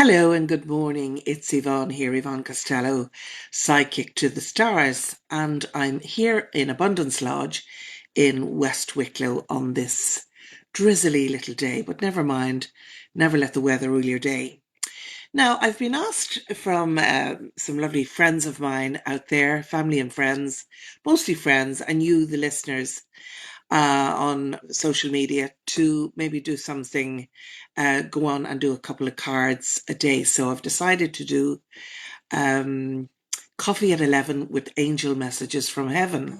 Hello and good morning. It's Yvonne here, Yvonne Costelloe, Psychic to the Stars, and I'm here in Abundance Lodge in West Wicklow on this drizzly little day, but never mind, never let the weather rule your day. Now, I've been asked from some lovely friends of mine out there, family and friends, mostly friends, and you, the listeners, on social media to maybe do something, go on and do a couple of cards a day. So I've decided to do um, Coffee at 11 with angel messages from heaven.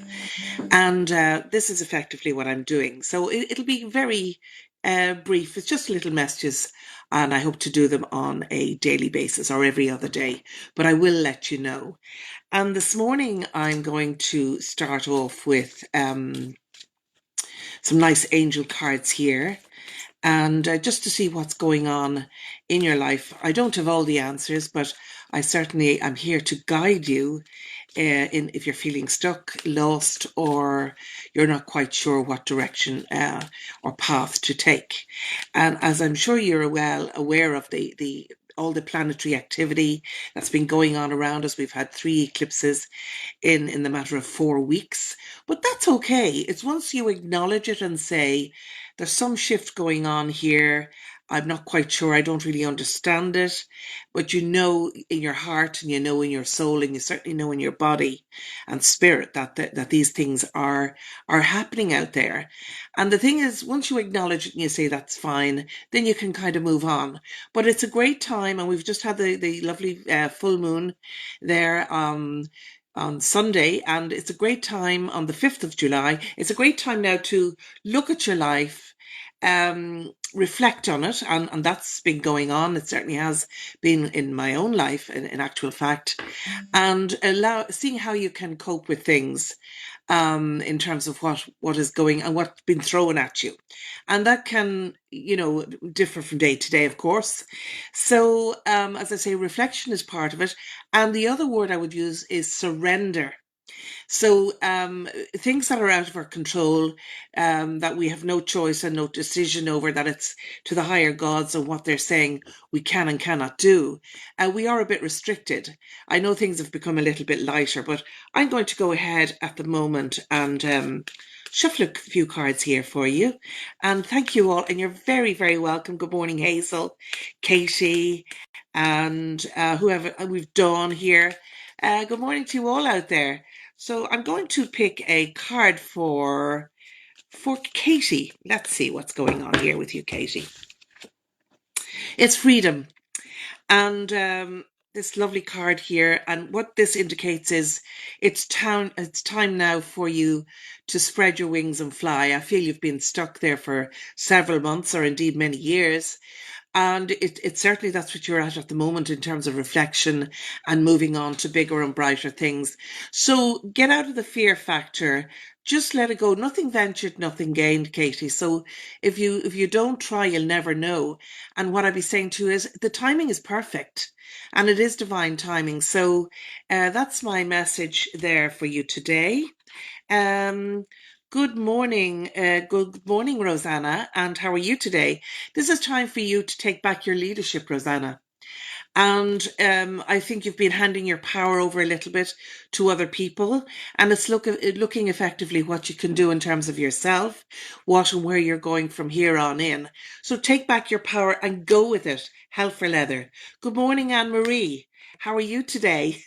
And this is effectively what I'm doing. So it'll be very brief. It's just little messages. And I hope to do them on a daily basis or every other day. But I will let you know. And this morning, I'm going to start off with some nice angel cards here. And just to see what's going on in your life. I don't have all the answers, but I certainly am here to guide you in if you're feeling stuck, lost, or you're not quite sure what direction or path to take. And as I'm sure you're well aware of the all the planetary activity that's been going on around us. We've had 3 eclipses in the matter of 4 weeks, but that's okay. It's once you acknowledge it and say, there's some shift going on here. I'm not quite sure. I don't really understand it. But you know in your heart and you know in your soul and you certainly know in your body and spirit that these things are happening out there. And the thing is, once you acknowledge it and you say that's fine, then you can kind of move on. But it's a great time, and we've just had the lovely full moon there on Sunday, and it's a great time on the 5th of July. It's a great time now to look at your life, reflect on it, and that's been going on. It certainly has been in my own life, in actual fact, and seeing how you can cope with things in terms of what is going and what's been thrown at you. And that can, differ from day to day, of course. So, as I say, reflection is part of it. And the other word I would use is surrender. So things that are out of our control, that we have no choice and no decision over, that it's to the higher gods and what they're saying we can and cannot do, we are a bit restricted. I know things have become a little bit lighter, but I'm going to go ahead at the moment and shuffle a few cards here for you. And thank you all, and you're very, very welcome. Good morning, Hazel, Katie, and whoever we've Dawn here. Good morning to you all out there. So I'm going to pick a card for Katie. Let's see what's going on here with you, Katie. It's freedom. And this lovely card here. And what this indicates is it's time now for you to spread your wings and fly. I feel you've been stuck there for several months or indeed many years. And it certainly that's what you're at the moment in terms of reflection and moving on to bigger and brighter things. So get out of the fear factor. Just let it go. Nothing ventured, nothing gained, Katie. So if you don't try, you'll never know. And what I'd be saying to you is the timing is perfect, and it is divine timing. So that's my message there for you today. Um, good morning, Rosanna, and how are you today? This is time for you to take back your leadership, Rosanna. And I think you've been handing your power over a little bit to other people, and it's looking effectively what you can do in terms of yourself, what and where you're going from here on in. So take back your power and go with it, hell for leather. Good morning, Anne Marie. How are you today?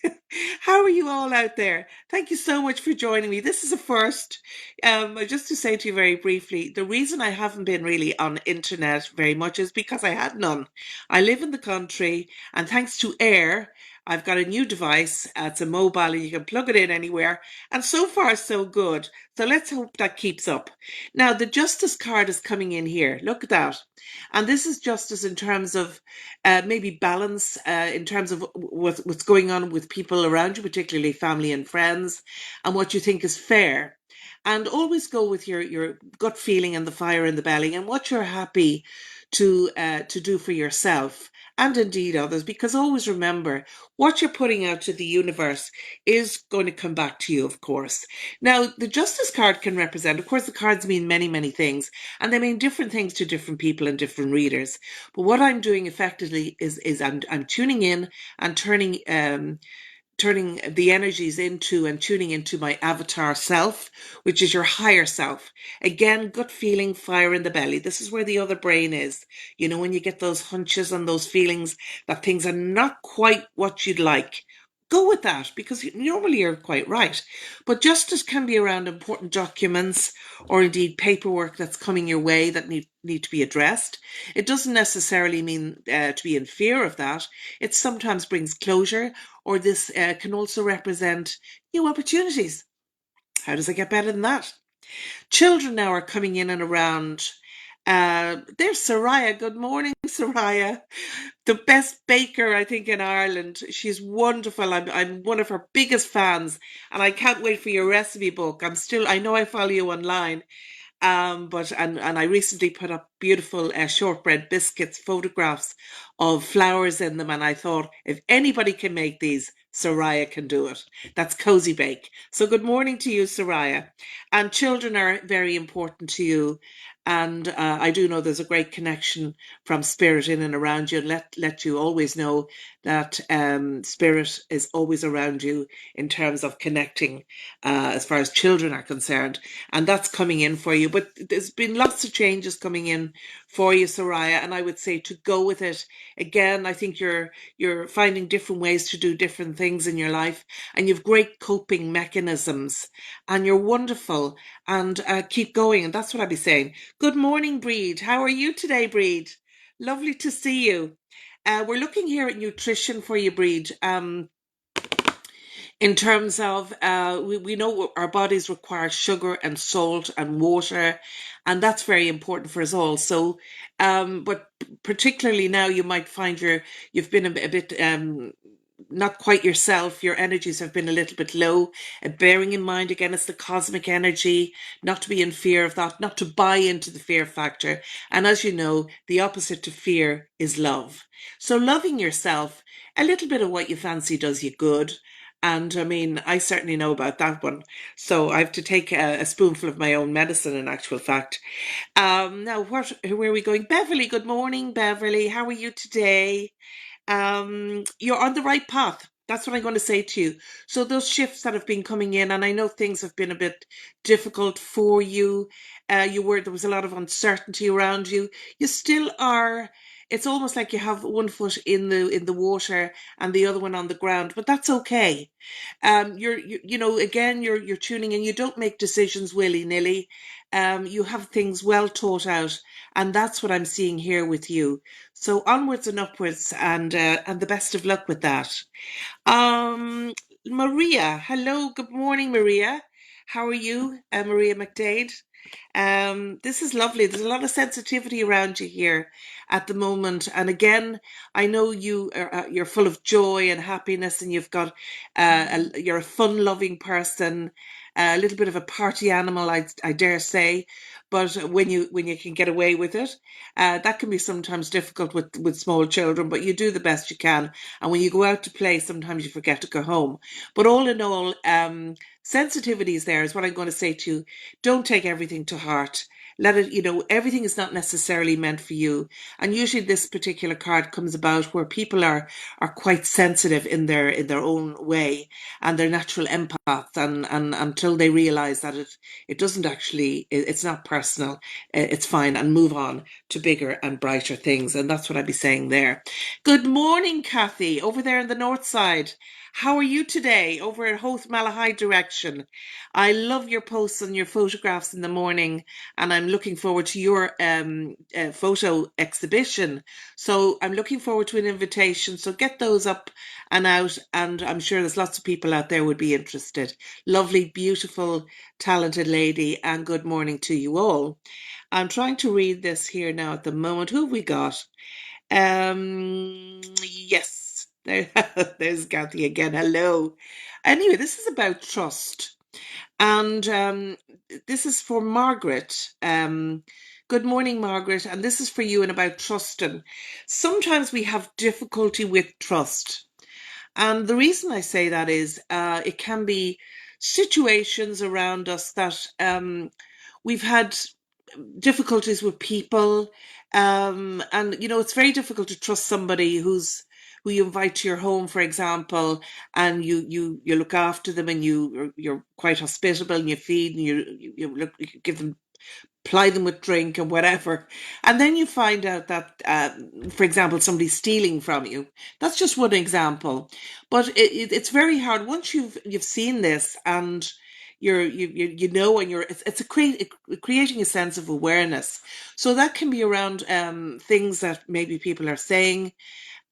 How are you all out there? Thank you so much for joining me. This is a first. Just to say to you very briefly, the reason I haven't been really on internet very much is because I had none. I live in the country, and thanks to Air, I've got a new device. It's a mobile and you can plug it in anywhere. And so far, so good. So let's hope that keeps up. Now, the justice card is coming in here. Look at that. And this is justice in terms of maybe balance, in terms of what's going on with people around you, particularly family and friends, and what you think is fair. And always go with your gut feeling and the fire in the belly and what you're happy to do for yourself, and indeed others, because always remember what you're putting out to the universe is going to come back to you, of course. Now, the Justice card can represent, of course, the cards mean many, many things, and they mean different things to different people and different readers. But what I'm doing effectively is I'm tuning in and turning the energies into and tuning into my avatar self, which is your higher self. Again, gut feeling, fire in the belly. This is where the other brain is. You know, when you get those hunches and those feelings that things are not quite what you'd like, go with that, because normally you're quite right. But justice can be around important documents or indeed paperwork that's coming your way that need to be addressed. It doesn't necessarily mean to be in fear of that. It sometimes brings closure, or this can also represent new opportunities. How does it get better than that? Children now are coming in and around. There's Soraya. Good morning, Soraya. The best baker, I think, in Ireland. She's wonderful. I'm one of her biggest fans, and I can't wait for your recipe book. I know I follow you online. And I recently put up beautiful shortbread biscuits, photographs of flowers in them, and I thought if anybody can make these, Soraya can do it. That's Cozy Bake. So good morning to you, Soraya. And children are very important to you. And I do know there's a great connection from spirit in and around you. Let you always know that spirit is always around you in terms of connecting, as far as children are concerned, and that's coming in for you. But there's been lots of changes coming in for you, Soraya, and I would say to go with it. Again, I think you're finding different ways to do different things in your life, and you've great coping mechanisms, and you're wonderful. And keep going, and that's what I'd be saying. Good morning, Breed. How are you today, Breed? Lovely to see you. We're looking here at nutrition for you, Breed. In terms of we know our bodies require sugar and salt and water, and that's very important for us all. So but particularly now you might find you've been a bit not quite yourself. Your energies have been a little bit low, and bearing in mind again it's the cosmic energy, not to be in fear of that, not to buy into the fear factor. And as you know, the opposite to fear is love. So loving yourself, a little bit of what you fancy does you good. And I mean, I certainly know about that one. So I have to take a spoonful of my own medicine, in actual fact. Now, where are we going? Beverly, good morning, Beverly. How are you today? You're on the right path. That's what I'm going to say to you. So those shifts that have been coming in, and I know things have been a bit difficult for you. There was a lot of uncertainty around you. You still are. It's almost like you have one foot in the water and the other one on the ground, but that's okay. You know, again, you're tuning in. You don't make decisions willy nilly. You have things well thought out, and that's what I'm seeing here with you. So onwards and upwards, and the best of luck with that. Um, Maria, hello, good morning, Maria. How are you, Maria McDade? This is lovely. There's a lot of sensitivity around you here at the moment, and again, I know you're full of joy and happiness, and you're a fun-loving person, a little bit of a party animal, I dare say. But when you can get away with it, that can be sometimes difficult with small children. But you do the best you can, and when you go out to play, sometimes you forget to go home. But all in all, sensitivity is there, is what I'm going to say to you. Don't take everything to heart. Let it, everything is not necessarily meant for you. And usually this particular card comes about where people are quite sensitive in their own way, and they're natural empaths, and until they realize that it doesn't actually, it's not personal, it's fine, and move on to bigger and brighter things. And that's what I'd be saying there. Good morning, Kathy, over there in the north side. How are you today over at Hoth Malahide direction? I love your posts and your photographs in the morning, and I'm looking forward to your photo exhibition. So I'm looking forward to an invitation. So get those up and out, and I'm sure there's lots of people out there would be interested. Lovely, beautiful, talented lady, and good morning to you all. I'm trying to read this here now at the moment. Who have we got? Yes, there's Kathy again. Hello. Anyway, this is about trust. And this is for Margaret. Good morning, Margaret. And this is for you and about trusting. Sometimes we have difficulty with trust. And the reason I say that is it can be situations around us that we've had difficulties with people. And, it's very difficult to trust somebody who you invite to your home, for example, and you look after them and you're quite hospitable and you feed and you give them ply them with drink and whatever. And then you find out that, for example, somebody's stealing from you. That's just one example. But it's very hard once you've seen this and you know, and creating a sense of awareness. So that can be around things that maybe people are saying,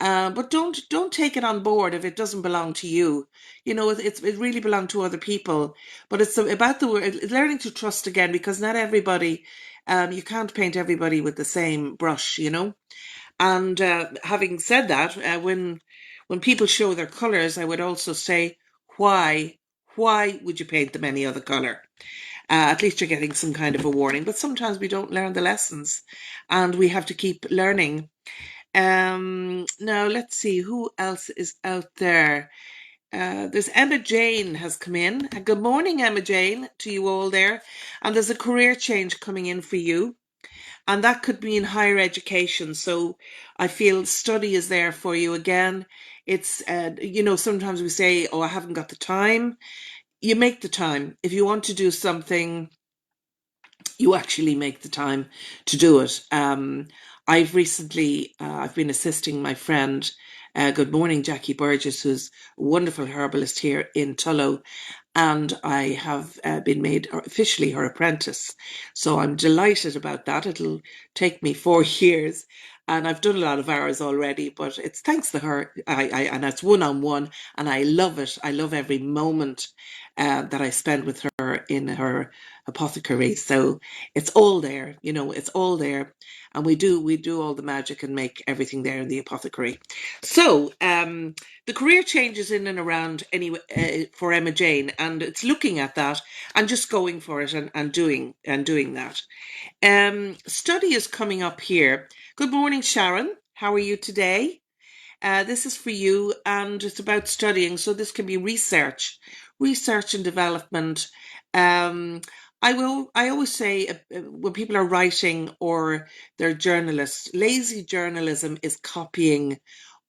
but don't take it on board if it doesn't belong to you. It really belongs to other people. But it's about the word learning to trust again, because not everybody, you can't paint everybody with the same brush. And having said that, when people show their colours, I would also say why would you paint them any other colour? At least you're getting some kind of a warning. But sometimes we don't learn the lessons, and we have to keep learning. Now let's see who else is out there. There's Emma Jane has come in. Good morning, Emma Jane, to you all there. And there's a career change coming in for you, and that could be in higher education. So I feel study is there for you again. It's sometimes we say, "Oh, I haven't got the time." You make the time. If you want to do something, you actually make the time to do it. I've been assisting my friend, good morning, Jackie Burgess, who's a wonderful herbalist here in Tullow, and I have been made officially her apprentice. So I'm delighted about that. It'll take me 4 years. And I've done a lot of hours already, but it's thanks to her. And it's one-on-one, and I love it. I love every moment that I spend with her in her apothecary. So it's all there, it's all there. And we do all the magic and make everything there in the apothecary. So the career changes in and around anyway for Emma Jane, and it's looking at that and just going for it and doing that. Study is coming up here. Good morning, Sharon. How are you today? This is for you, and it's about studying. So this can be research and development. Um, I always say when people are writing or they're journalists, lazy journalism is copying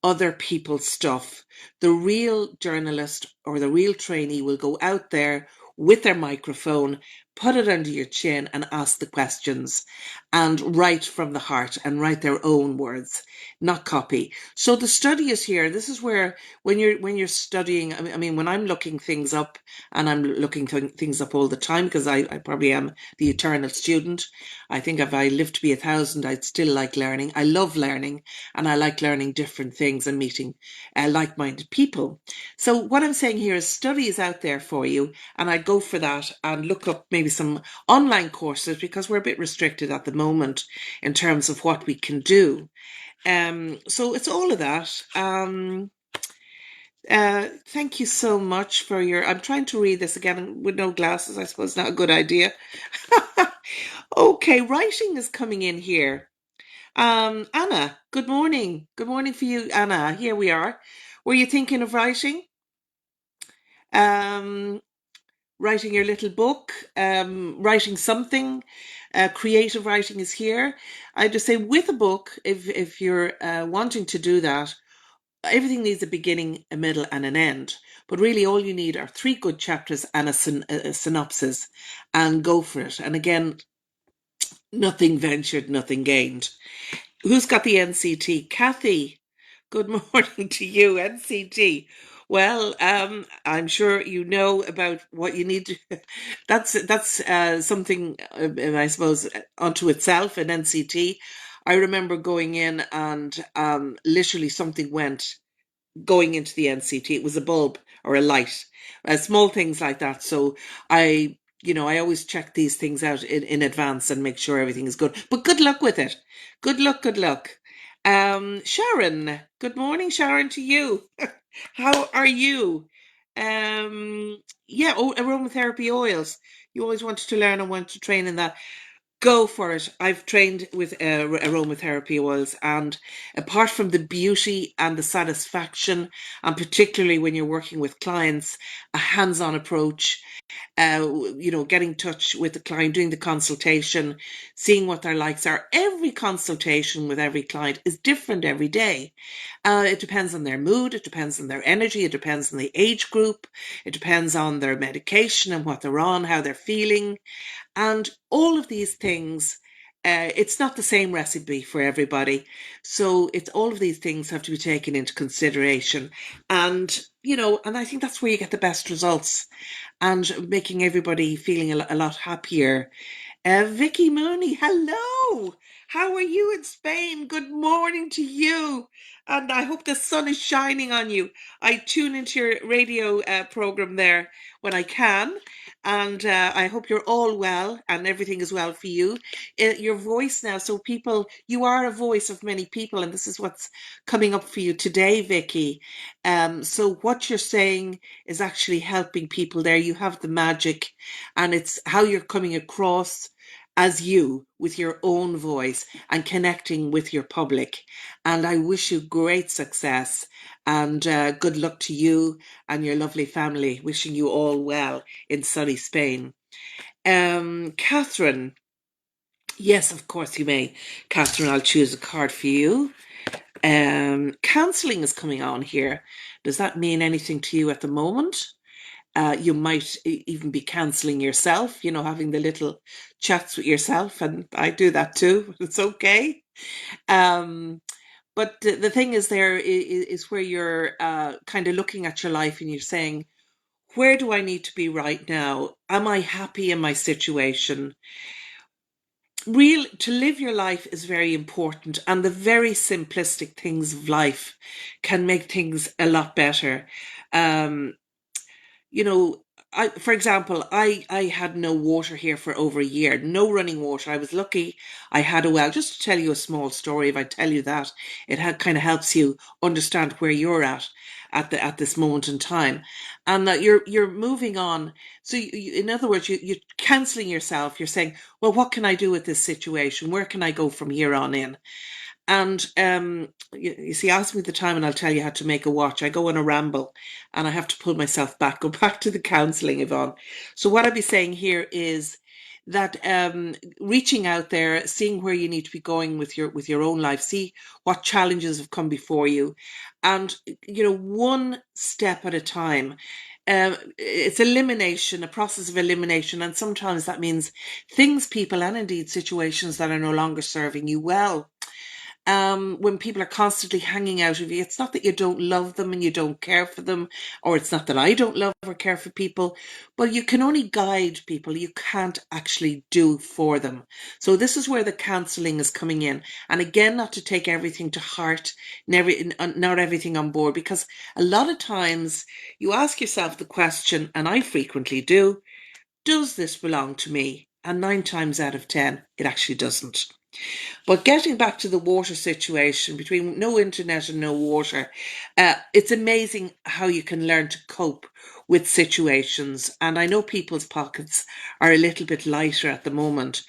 other people's stuff. The real journalist or the real trainee will go out there with their microphone, put it under your chin and ask the questions and write from the heart and write their own words, not copy. So the study is here. This is where when you're studying, I mean when I'm looking things up, and I'm looking things up all the time because I probably am the eternal student. I think if I lived to be 1,000, I'd still like learning. I love learning, and I like learning different things and meeting like-minded people. So what I'm saying here is study is out there for you, and I go for that and look up maybe some online courses because we're a bit restricted at the moment in terms of what we can do. So it's all of that. Thank you so much for your. I'm trying to read this again with no glasses. I suppose not a good idea. Okay, writing is coming in here. Anna, good morning. Good morning for you, Anna. Here we are. Were you thinking of writing? Um, Writing your little book, writing something. Creative writing is here. I just say with a book, if you're wanting to do that, everything needs a beginning, a middle, and an end. But really, all you need are 3 good chapters and a synopsis, and go for it. And again, nothing ventured, nothing gained. Who's got the NCT? Kathy, good morning to you, NCT. Well, I'm sure you know about what you need to. That's something, I suppose, unto itself, an NCT. I remember going in and literally something went going into the NCT. It was a bulb or a light, small things like that. So I always check these things out in advance and make sure everything is good. But good luck with it. Good luck, good luck. Sharon, good morning, Sharon, to you. How are you? Yeah, aromatherapy oils. You always wanted to learn and want to train in that. Go for it. I've trained with aromatherapy oils, and apart from the beauty and the satisfaction, and particularly when you're working with clients, a hands-on approach, getting in touch with the client, doing the consultation, seeing what their likes are. Every consultation with every client is different every day. It depends on their mood, it depends on their energy, it depends on the age group, it depends on their medication and what they're on, how they're feeling. And all of these things, it's not the same recipe for everybody. So it's all of these things have to be taken into consideration. And I think that's where you get the best results and making everybody feeling a lot happier. Vicky Mooney, hello. How are you in Spain? Good morning to you. And I hope the sun is shining on you. I tune into your radio program there when I can. And I hope you're all well and everything is well for you. Your voice now, so people, you are a voice of many people, and this is what's coming up for you today, Vicky. So what you're saying is actually helping people there. You have the magic, and it's how you're coming across as you with your own voice and connecting with your public. And I wish you great success and good luck to you and your lovely family. Wishing you all well in sunny Spain. Catherine, yes, of course you may. Catherine, I'll choose a card for you. Counselling is coming on here. Does that mean anything to you at the moment? You might even be cancelling yourself, having the little chats with yourself. And I do that too. It's okay. Um, but the thing is, there is where you're kind of looking at your life and you're saying, where do I need to be right now? Am I happy in my situation? To live your life is very important, and the very simplistic things of life can make things a lot better. Um, you know, for example, I had no water here for over a year, no running water. I was lucky I had a well. Just to tell you a small story, if I tell you that, kind of helps you understand where you're at this moment in time, and that you're moving on. So, in other words, you're cancelling yourself. You're saying, well, what can I do with this situation? Where can I go from here on in? And you see, ask me the time and I'll tell you how to make a watch. I go on a ramble and I have to pull myself back, go back to the counselling, Yvonne. So what I'd be saying here is that reaching out there, seeing where you need to be going with your own life, see what challenges have come before you, and one step at a time. It's elimination, a process of elimination, and sometimes that means things, people, and indeed situations that are no longer serving you well. When people are constantly hanging out of you, it's not that you don't love them and you don't care for them, or it's not that I don't love or care for people, but you can only guide people. You can't actually do for them. So this is where the counselling is coming in. And again, not to take everything to heart, not everything on board, because a lot of times you ask yourself the question, and I frequently do, does this belong to me? And 9 times out of 10, it actually doesn't. But getting back to the water situation, between no internet and no water, it's amazing how you can learn to cope with situations. And I know people's pockets are a little bit lighter at the moment.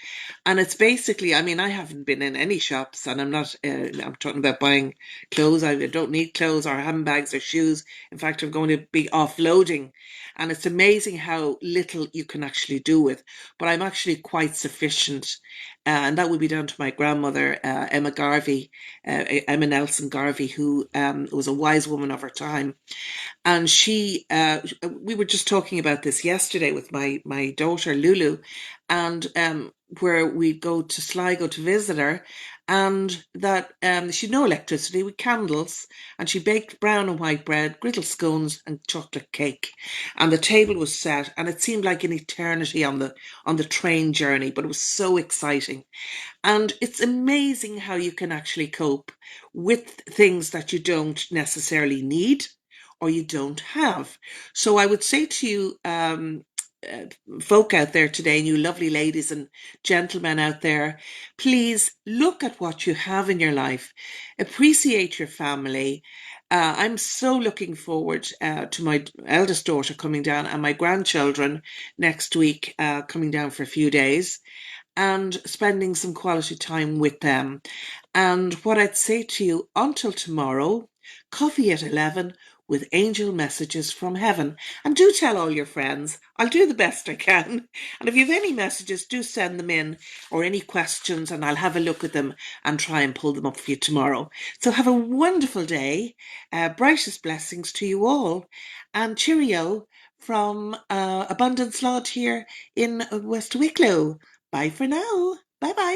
And it's basically, I mean, I haven't been in any shops, and I'm talking about buying clothes. I don't need clothes or handbags or shoes. In fact, I'm going to be offloading. And it's amazing how little you can actually do with. But I'm actually quite sufficient. And that would be down to my grandmother, Emma Garvey, Emma Nelson Garvey, who was a wise woman of her time. And we were just talking about this yesterday with my daughter Lulu, and where we'd go to Sligo to visit her, and that she'd no electricity with candles, and she baked brown and white bread, griddle scones, and chocolate cake, and the table was set, and it seemed like an eternity on the train journey, but it was so exciting. And it's amazing how you can actually cope with things that you don't necessarily need or you don't have. So I would say to you, folk out there today, and you lovely ladies and gentlemen out there, please look at what you have in your life, appreciate your family. I'm so looking forward to my eldest daughter coming down and my grandchildren next week coming down for a few days. and spending some quality time with them. And what I'd say to you, until tomorrow, coffee at 11 with angel messages from heaven. And do tell all your friends. I'll do the best I can. And if you have any messages, do send them in, or any questions, and I'll have a look at them and try and pull them up for you tomorrow. So have a wonderful day. Brightest blessings to you all. And cheerio from Abundance Lodge here in West Wicklow. Bye for now. Bye bye.